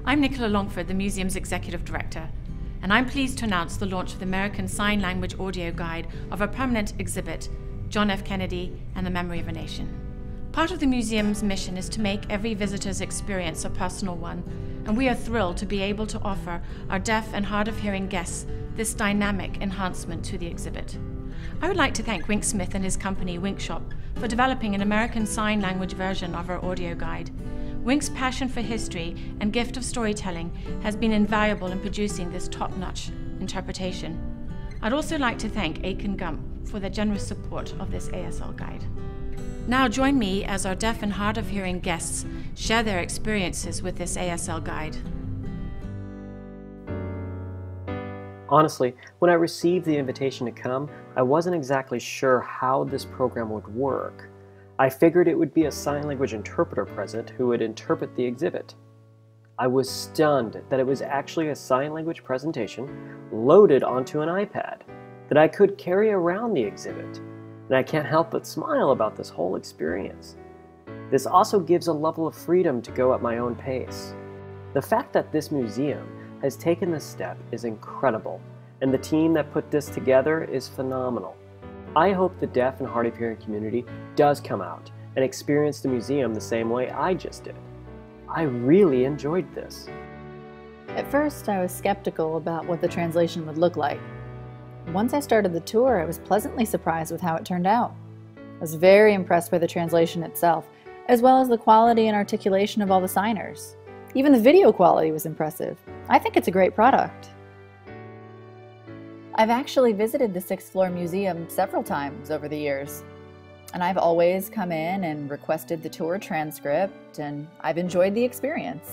I'm Nicola Longford, the museum's Executive Director, and I'm pleased to announce the launch of the American Sign Language audio guide of our permanent exhibit, John F. Kennedy and the Memory of a Nation. Part of the museum's mission is to make every visitor's experience a personal one, and we are thrilled to be able to offer our deaf and hard of hearing guests this dynamic enhancement to the exhibit. I would like to thank Wink Smith and his company, Winkshop, for developing an American Sign Language version of our audio guide. Wink's passion for history and gift of storytelling has been invaluable in producing this top-notch interpretation. I'd also like to thank Aiken Gump for their generous support of this ASL guide. Now join me as our deaf and hard of hearing guests share their experiences with this ASL guide. Honestly, when I received the invitation to come, I wasn't exactly sure how this program would work. I figured it would be a sign language interpreter present who would interpret the exhibit. I was stunned that it was actually a sign language presentation loaded onto an iPad, that I could carry around the exhibit, and I can't help but smile about this whole experience. This also gives a level of freedom to go at my own pace. The fact that this museum has taken this step is incredible, and the team that put this together is phenomenal. I hope the deaf and hard of hearing community does come out and experience the museum the same way I just did. I really enjoyed this. At first, I was skeptical about what the translation would look like. Once I started the tour, I was pleasantly surprised with how it turned out. I was very impressed by the translation itself, as well as the quality and articulation of all the signers. Even the video quality was impressive. I think it's a great product. I've actually visited the 6th floor museum several times over the years, and I've always come in and requested the tour transcript, and I've enjoyed the experience.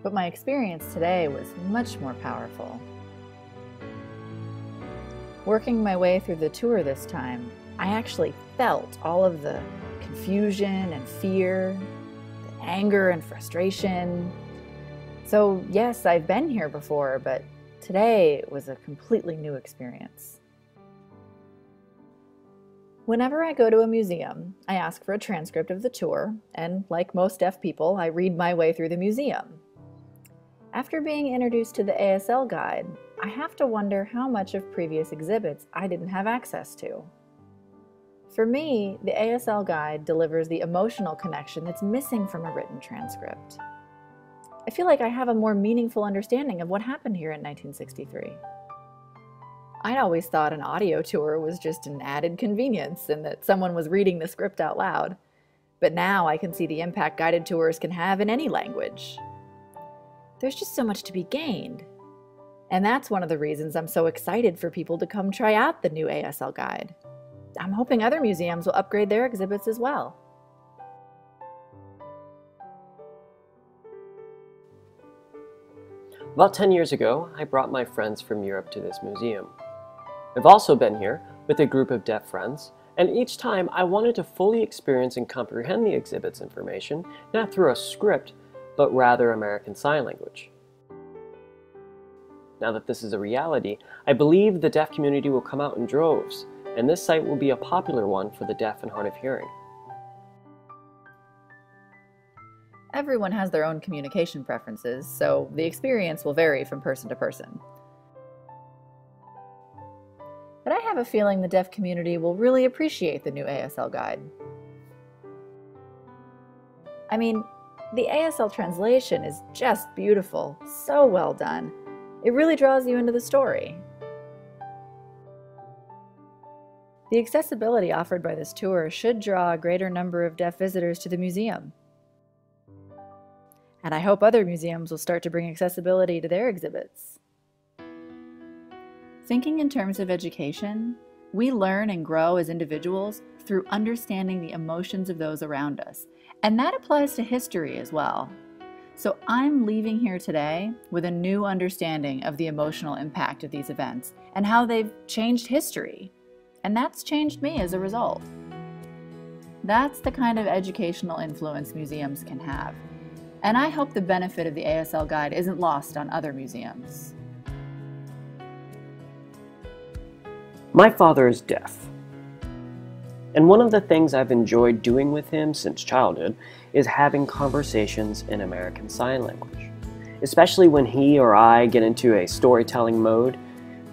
But my experience today was much more powerful. Working my way through the tour this time, I actually felt all of the confusion and fear, the anger and frustration. So yes, I've been here before, but today was a completely new experience. Whenever I go to a museum, I ask for a transcript of the tour, and like most deaf people, I read my way through the museum. After being introduced to the ASL guide, I have to wonder how much of previous exhibits I didn't have access to. For me, the ASL guide delivers the emotional connection that's missing from a written transcript. I feel like I have a more meaningful understanding of what happened here in 1963. I'd always thought an audio tour was just an added convenience and that someone was reading the script out loud. But now I can see the impact guided tours can have in any language. There's just so much to be gained. And that's one of the reasons I'm so excited for people to come try out the new ASL guide. I'm hoping other museums will upgrade their exhibits as well. About 10 years ago, I brought my friends from Europe to this museum. I've also been here with a group of deaf friends, and each time I wanted to fully experience and comprehend the exhibit's information, not through a script, but rather American Sign Language. Now that this is a reality, I believe the deaf community will come out in droves, and this site will be a popular one for the deaf and hard of hearing. Everyone has their own communication preferences, so the experience will vary from person to person. But I have a feeling the deaf community will really appreciate the new ASL guide. I mean, the ASL translation is just beautiful, so well done. It really draws you into the story. The accessibility offered by this tour should draw a greater number of deaf visitors to the museum. And I hope other museums will start to bring accessibility to their exhibits. Thinking in terms of education, we learn and grow as individuals through understanding the emotions of those around us. And that applies to history as well. So I'm leaving here today with a new understanding of the emotional impact of these events and how they've changed history. And that's changed me as a result. That's the kind of educational influence museums can have. And I hope the benefit of the ASL guide isn't lost on other museums. My father is deaf. And one of the things I've enjoyed doing with him since childhood is having conversations in American Sign Language. Especially when he or I get into a storytelling mode,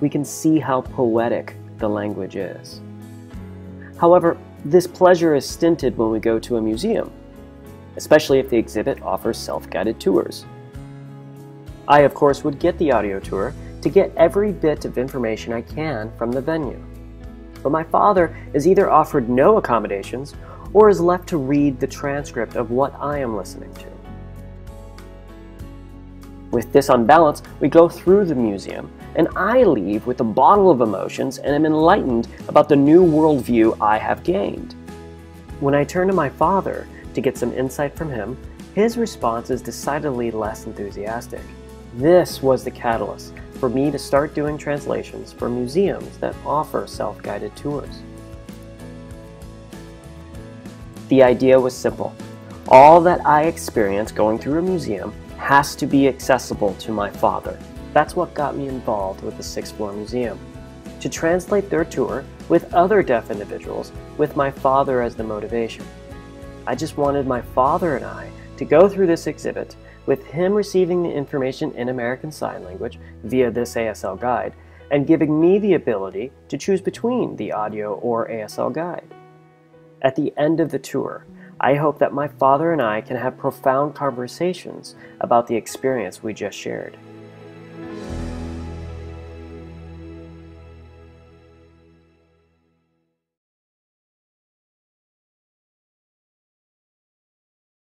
we can see how poetic the language is. However, this pleasure is stinted when we go to a museum, especially if the exhibit offers self-guided tours. I, of course, would get the audio tour to get every bit of information I can from the venue. But my father is either offered no accommodations or is left to read the transcript of what I am listening to. With this unbalance, we go through the museum, and I leave with a bottle of emotions and am enlightened about the new worldview I have gained. When I turn to my father to get some insight from him, his response is decidedly less enthusiastic. This was the catalyst for me to start doing translations for museums that offer self-guided tours. The idea was simple. All that I experience going through a museum has to be accessible to my father. That's what got me involved with the Sixth Floor Museum, to translate their tour with other deaf individuals with my father as the motivation. I just wanted my father and I to go through this exhibit with him receiving the information in American Sign Language via this ASL guide and giving me the ability to choose between the audio or ASL guide. At the end of the tour, I hope that my father and I can have profound conversations about the experience we just shared.